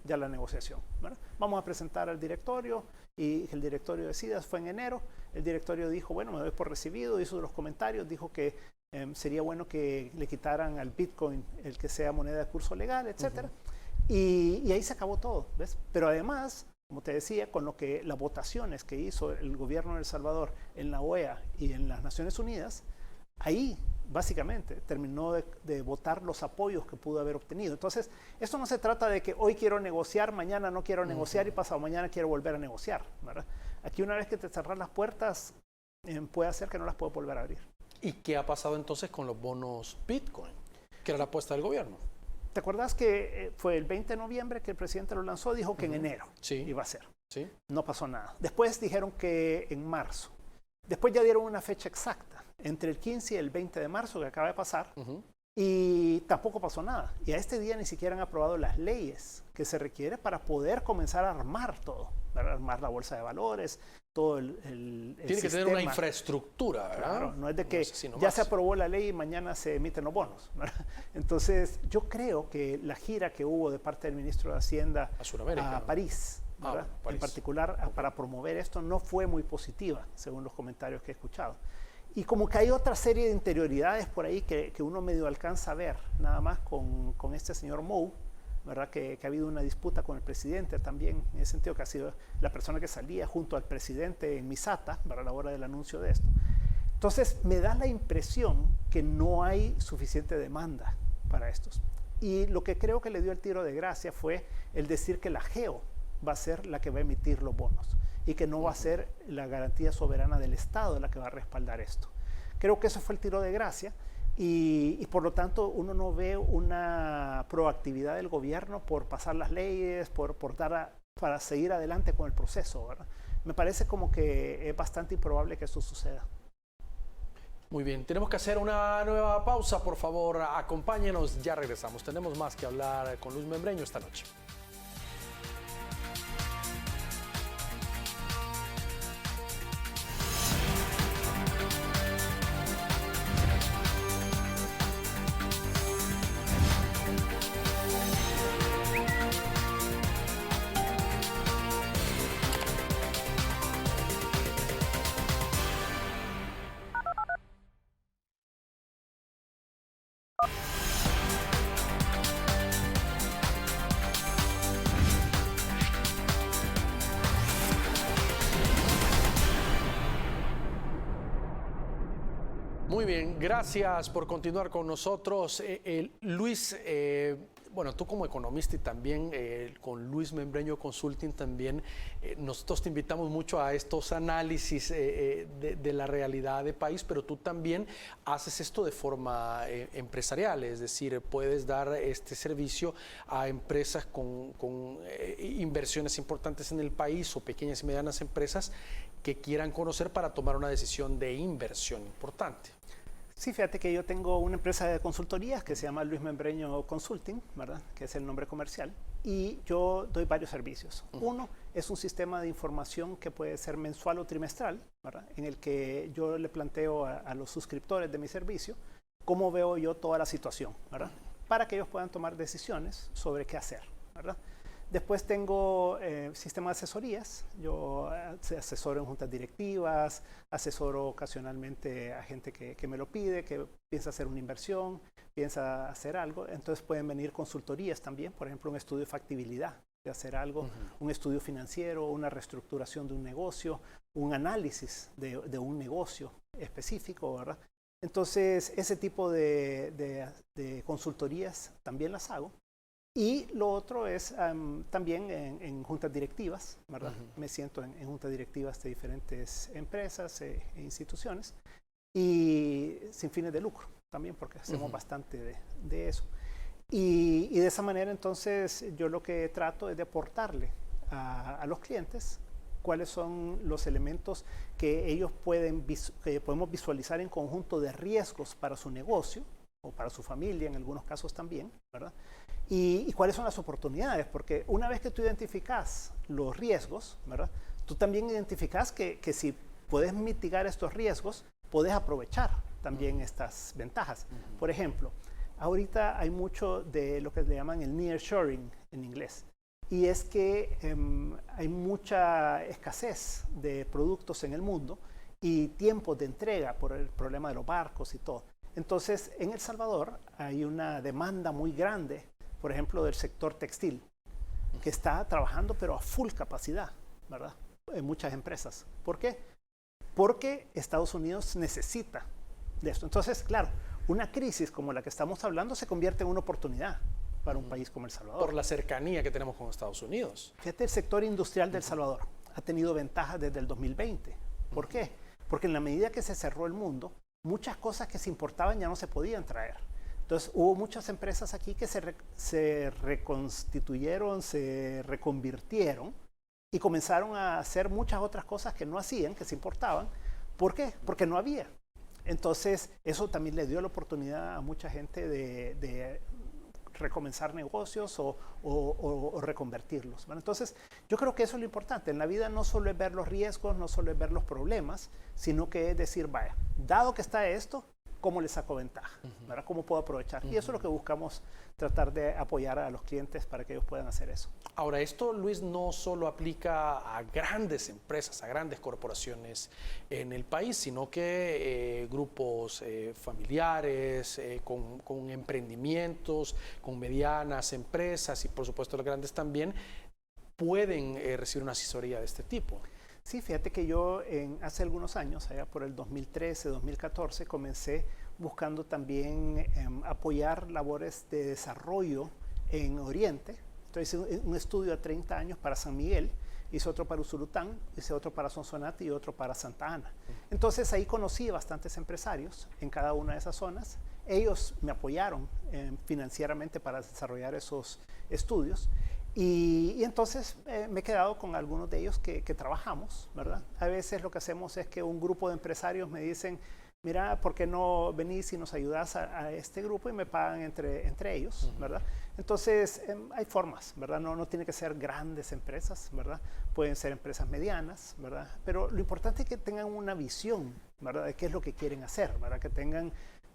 Speaker 2: ya la negociación, ¿verdad? Vamos a presentar al directorio, y el directorio decida. Fue en enero, el directorio dijo: bueno, me doy por recibido, hizo los comentarios, dijo que sería bueno que le quitaran al Bitcoin el que sea moneda de curso legal, etcétera. Y ahí se acabó todo, ¿ves? Pero además, como te decía, con lo que las votaciones que hizo el gobierno de El Salvador en la OEA y en las Naciones Unidas, ahí básicamente terminó de votar los apoyos que pudo haber obtenido. Entonces, esto no se trata de que hoy quiero negociar, mañana no quiero negociar y pasado mañana quiero volver a negociar, ¿verdad? Aquí, una vez que te cerras las puertas, puede hacer que no las puedo volver a abrir.
Speaker 1: ¿Y qué ha pasado entonces con los bonos Bitcoin, que era la apuesta del gobierno?
Speaker 2: ¿Te acuerdas que fue el 20 de noviembre que el presidente lo lanzó? Dijo que en enero iba a ser.
Speaker 1: Sí.
Speaker 2: No pasó nada. Después dijeron que en marzo. Después ya dieron una fecha exacta, entre el 15 y el 20 de marzo, que acaba de pasar, y tampoco pasó nada. Y a este día ni siquiera han aprobado las leyes que se requiere para poder comenzar a armar todo, ¿verdad? Armar la bolsa de valores, todo el
Speaker 1: Tiene
Speaker 2: sistema.
Speaker 1: que tener una infraestructura, ¿verdad?
Speaker 2: Claro, no es de que
Speaker 1: no sé si
Speaker 2: ya se aprobó la ley y mañana se emiten los bonos, ¿verdad? Entonces, yo creo que la gira que hubo de parte del ministro de Hacienda a París, ¿verdad? París, en particular para promover esto, no fue muy positiva, según los comentarios que he escuchado. Y como que hay otra serie de interioridades por ahí que uno medio alcanza a ver, nada más con este señor Mou, ¿verdad? Que ha habido una disputa con el presidente también, en ese sentido, que ha sido la persona que salía junto al presidente en Misata para la hora del anuncio de esto. Entonces, me da la impresión que no hay suficiente demanda para estos. Y lo que creo que le dio el tiro de gracia fue el decir que la GEO va a ser la que va a emitir los bonos y que no va a ser la garantía soberana del Estado la que va a respaldar esto. Creo que eso fue el tiro de gracia. Y por lo tanto uno no ve una proactividad del gobierno por pasar las leyes, para seguir adelante con el proceso, ¿verdad? Me parece como que es bastante improbable que eso suceda.
Speaker 1: Muy bien, tenemos que hacer una nueva pausa, por favor, acompáñenos, ya regresamos. Tenemos más que hablar con Luis Membreño esta noche. Muy bien, gracias por continuar con nosotros. Luis, bueno, tú como economista y también con Luis Membreño Consulting también, nosotros te invitamos mucho a estos análisis de la realidad del país, pero tú también haces esto de forma empresarial, es decir, puedes dar este servicio a empresas con inversiones importantes en el país o pequeñas y medianas empresas que quieran conocer para tomar una decisión de inversión importante.
Speaker 2: Sí, fíjate que yo tengo una empresa de consultorías que se llama Luis Membreño Consulting, ¿verdad? Que es el nombre comercial, y yo doy varios servicios. Uno es un sistema de información que puede ser mensual o trimestral, ¿verdad? En el que yo le planteo a los suscriptores de mi servicio cómo veo yo toda la situación, ¿verdad? Para que ellos puedan tomar decisiones sobre qué hacer, ¿verdad? Después tengo sistema de asesorías. Yo asesoro en juntas directivas, asesoro ocasionalmente a gente que me lo pide, que piensa hacer una inversión, piensa hacer algo. Entonces pueden venir consultorías también, por ejemplo, un estudio de factibilidad de hacer algo, un estudio financiero, una reestructuración de un negocio, un análisis de un negocio específico, ¿verdad? Entonces, ese tipo de consultorías también las hago. Y lo otro es también en juntas directivas, ¿verdad? Me siento en juntas directivas de diferentes empresas e instituciones y sin fines de lucro también, porque hacemos bastante de eso. Y de esa manera entonces yo lo que trato es de aportarle a los clientes cuáles son los elementos que ellos que podemos visualizar en conjunto de riesgos para su negocio o para su familia en algunos casos también, ¿verdad? Y cuáles son las oportunidades, porque una vez que tú identificas los riesgos, ¿verdad? Tú también identificas que si puedes mitigar estos riesgos, puedes aprovechar también estas ventajas. Por ejemplo, ahorita hay mucho de lo que le llaman el nearshoring en inglés, y es que hay mucha escasez de productos en el mundo y tiempos de entrega por el problema de los barcos y todo. Entonces, en El Salvador hay una demanda muy grande, por ejemplo, del sector textil, que está trabajando pero a full capacidad, ¿verdad? En muchas empresas. ¿Por qué? Porque Estados Unidos necesita de esto. Entonces, claro, una crisis como la que estamos hablando se convierte en una oportunidad para un país como El Salvador.
Speaker 1: Por la cercanía que tenemos con Estados Unidos.
Speaker 2: Fíjate, el sector industrial de El Salvador ha tenido ventajas desde el 2020. ¿Por qué? Porque en la medida que se cerró el mundo, muchas cosas que se importaban ya no se podían traer. Entonces hubo muchas empresas aquí que se reconstituyeron, se reconvirtieron y comenzaron a hacer muchas otras cosas que no hacían, que se importaban. ¿Por qué? Porque no había. Entonces eso también le dio la oportunidad a mucha gente de recomenzar negocios o reconvertirlos. Bueno, entonces yo creo que eso es lo importante. En la vida no solo es ver los riesgos, no solo es ver los problemas, sino que es decir, vaya, dado que está esto, ¿cómo le saco ventaja? ¿Verdad? ¿Cómo puedo aprovechar? Y eso es lo que buscamos tratar de apoyar a los clientes para que ellos puedan hacer eso.
Speaker 1: Ahora, esto, Luis, no solo aplica a grandes empresas, a grandes corporaciones en el país, sino que grupos familiares, con emprendimientos, con medianas empresas y, por supuesto, los grandes también, pueden recibir una asesoría de este tipo.
Speaker 2: Sí, fíjate que yo hace algunos años, allá por el 2013, 2014, comencé buscando también apoyar labores de desarrollo en Oriente. Entonces hice un estudio a 30 años para San Miguel, hice otro para Usulután, hice otro para Sonsonate y otro para Santa Ana. Entonces ahí conocí bastantes empresarios en cada una de esas zonas. Ellos me apoyaron financieramente para desarrollar esos estudios. Y entonces me he quedado con algunos de ellos que trabajamos, ¿verdad? A veces lo que hacemos es que un grupo de empresarios me dicen, mira, ¿por qué no venís y nos ayudas a este grupo? Y me pagan entre ellos, ¿verdad? Entonces hay formas, ¿verdad? No tiene que ser grandes empresas, ¿verdad? Pueden ser empresas medianas, ¿verdad? Pero lo importante es que tengan una visión, ¿verdad? De qué es lo que quieren hacer, ¿verdad? Que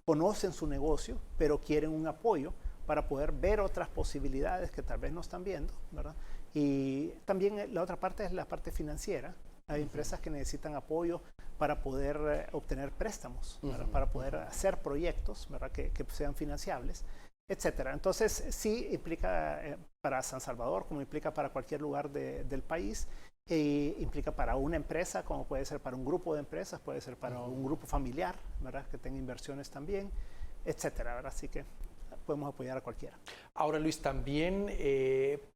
Speaker 2: conocen su negocio, pero quieren un apoyo para poder ver otras posibilidades que tal vez no están viendo, ¿verdad? Y también la otra parte es la parte financiera. Hay empresas que necesitan apoyo para poder obtener préstamos, ¿verdad? Para poder hacer proyectos, ¿verdad? Que sean financiables, etcétera. Entonces, sí implica para San Salvador, como implica para cualquier lugar del país, implica para una empresa, como puede ser para un grupo de empresas, puede ser para un grupo familiar, ¿verdad? Que tenga inversiones también, etcétera, ¿verdad? Así que podemos apoyar a cualquiera.
Speaker 1: Ahora, Luis, también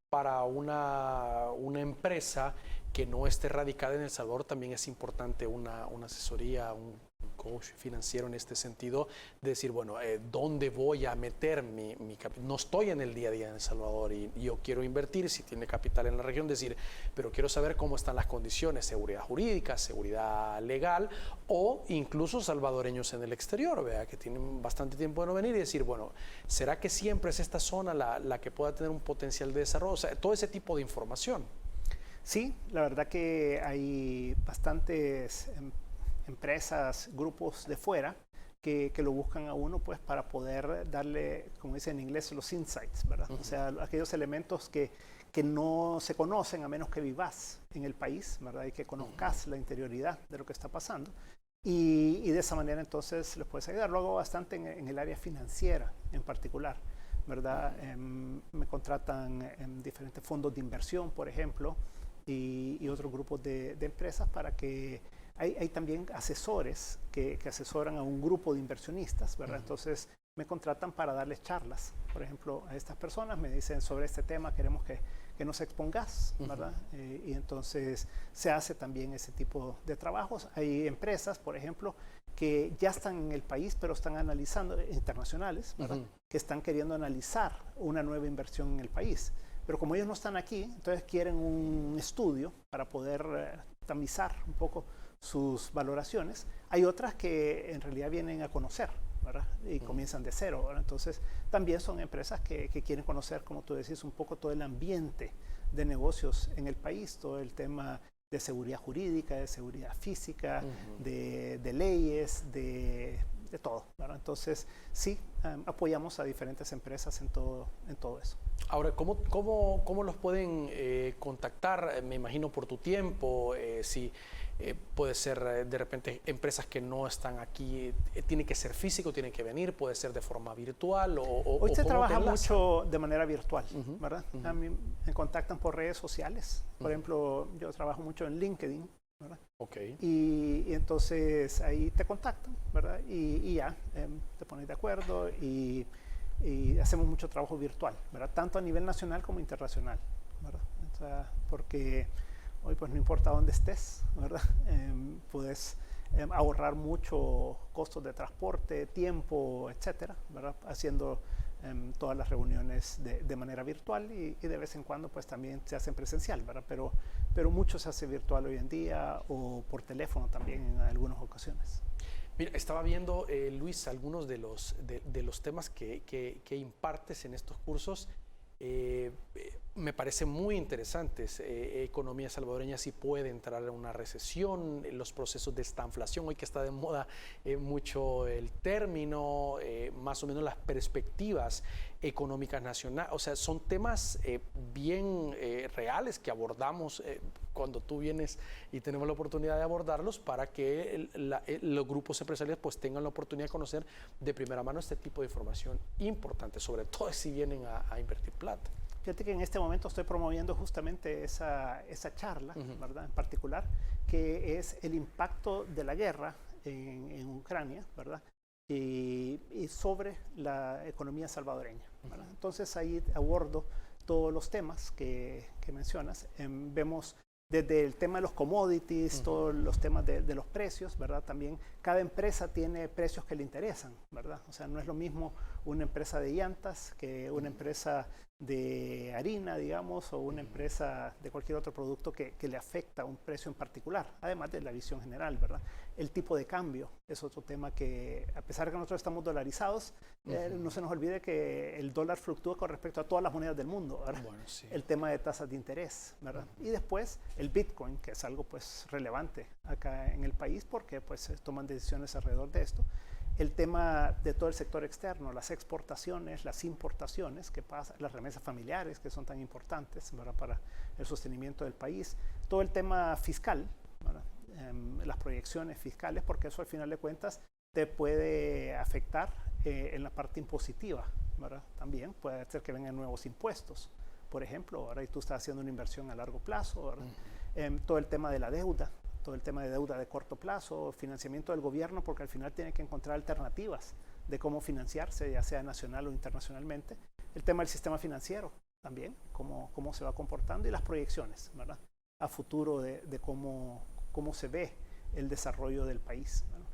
Speaker 1: para una empresa que no esté radicada en El Salvador, también es importante una asesoría, un coach financiero en este sentido, de decir, bueno, ¿dónde voy a meter mi capital? No estoy en el día a día en El Salvador y yo quiero invertir, si tiene capital en la región, decir, pero quiero saber cómo están las condiciones, seguridad jurídica, seguridad legal, o incluso salvadoreños en el exterior, ¿vea? Que tienen bastante tiempo de no venir y decir, bueno, ¿será que siempre es esta zona la que pueda tener un potencial de desarrollo? O sea, todo ese tipo de información.
Speaker 2: Sí, la verdad que hay bastantes empresas, grupos de fuera que lo buscan a uno pues para poder darle, como dicen en inglés, los insights, ¿verdad? O sea, aquellos elementos que no se conocen a menos que vivas en el país, ¿verdad? Y que conozcas la interioridad de lo que está pasando. Y de esa manera entonces les puedes ayudar. Lo hago bastante en el área financiera en particular, ¿verdad? Me contratan en diferentes fondos de inversión, por ejemplo, y otros grupos de empresas para que hay también asesores que asesoran a un grupo de inversionistas, ¿verdad? Entonces me contratan para darles charlas, por ejemplo, a estas personas me dicen sobre este tema, queremos que nos expongas, ¿verdad? Y entonces se hace también ese tipo de trabajos. Hay empresas, por ejemplo, que ya están en el país, pero están analizando, internacionales, ¿verdad? Que están queriendo analizar una nueva inversión en el país. Pero como ellos no están aquí, entonces quieren un estudio para poder tamizar un poco sus valoraciones. Hay otras que en realidad vienen a conocer, ¿verdad? Y comienzan de cero, ¿verdad? Entonces también son empresas que quieren conocer, como tú decís, un poco todo el ambiente de negocios en el país, todo el tema de seguridad jurídica, de seguridad física, de leyes, de todo, ¿verdad? Entonces sí, apoyamos a diferentes empresas en todo eso.
Speaker 1: Ahora, ¿cómo los pueden contactar? Me imagino por tu tiempo, si puede ser de repente empresas que no están aquí, tiene que ser físico, tiene que venir, puede ser de forma virtual
Speaker 2: Hoy se trabaja mucho de manera virtual, ¿verdad? A mí me contactan por redes sociales, por ejemplo, yo trabajo mucho en LinkedIn, ¿verdad?
Speaker 1: Okay.
Speaker 2: Y entonces ahí te contactan, ¿verdad? Y ya, te pones de acuerdo y hacemos mucho trabajo virtual, ¿verdad? Tanto a nivel nacional como internacional, ¿verdad? O sea, porque hoy pues no importa dónde estés, ¿verdad? Puedes ahorrar mucho costos de transporte, tiempo, etcétera, ¿verdad? Haciendo todas las reuniones de manera virtual y de vez en cuando pues también se hacen presencial, ¿verdad? Pero mucho se hace virtual hoy en día o por teléfono también en algunas ocasiones.
Speaker 1: Mira, estaba viendo, Luis, algunos de los temas que impartes en estos cursos. Me parecen muy interesantes. Economía salvadoreña sí puede entrar en una recesión, los procesos de estanflación, hoy que está de moda mucho el término, más o menos las perspectivas económicas nacionales. O sea, son temas bien reales que abordamos cuando tú vienes y tenemos la oportunidad de abordarlos para que los grupos empresariales pues tengan la oportunidad de conocer de primera mano este tipo de información importante, sobre todo si vienen a invertir plata.
Speaker 2: Fíjate que en este momento estoy promoviendo justamente esa charla, ¿verdad? En particular, que es el impacto de la guerra en Ucrania, ¿verdad? Y sobre la economía salvadoreña, ¿verdad? Entonces ahí abordo todos los temas que mencionas. Vemos desde el tema de los commodities, todos los temas de los precios, ¿verdad? También cada empresa tiene precios que le interesan, ¿verdad? O sea, no es lo mismo una empresa de llantas que una empresa de harina, digamos, o una empresa de cualquier otro producto que le afecta un precio en particular, además de la visión general, ¿verdad? El tipo de cambio es otro tema que, a pesar de que nosotros estamos dolarizados, no se nos olvide que el dólar fluctúa con respecto a todas las monedas del mundo, ¿verdad?
Speaker 1: Bueno, sí.
Speaker 2: El tema de tasas de interés, ¿verdad? Y después el Bitcoin, que es algo pues relevante acá en el país porque pues se toman decisiones alrededor de esto. El tema de todo el sector externo, las exportaciones, las importaciones que pasa, las remesas familiares que son tan importantes, ¿verdad? Para el sostenimiento del país, todo el tema fiscal, ¿verdad? Las proyecciones fiscales, porque eso al final de cuentas te puede afectar en la parte impositiva, ¿verdad? También puede ser que vengan nuevos impuestos, por ejemplo, ahora tú estás haciendo una inversión a largo plazo, ¿verdad? todo el tema de la deuda, todo el tema de deuda de corto plazo, financiamiento del gobierno, porque al final tiene que encontrar alternativas de cómo financiarse, ya sea nacional o internacionalmente. El tema del sistema financiero también, cómo se va comportando, y las proyecciones, ¿verdad?, a futuro de cómo se ve el desarrollo del país, ¿verdad?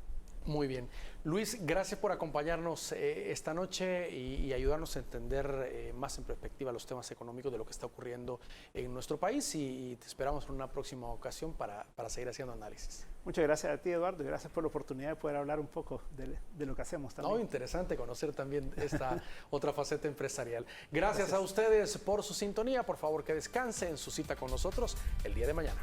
Speaker 1: Muy bien. Luis, gracias por acompañarnos esta noche y ayudarnos a entender más en perspectiva los temas económicos de lo que está ocurriendo en nuestro país, y te esperamos en una próxima ocasión para seguir haciendo análisis.
Speaker 2: Muchas gracias a ti, Eduardo, y gracias por la oportunidad de poder hablar un poco de lo que hacemos también.
Speaker 1: No, interesante conocer también esta otra faceta empresarial. Gracias a ustedes por su sintonía. Por favor, que descanse en su cita con nosotros el día de mañana.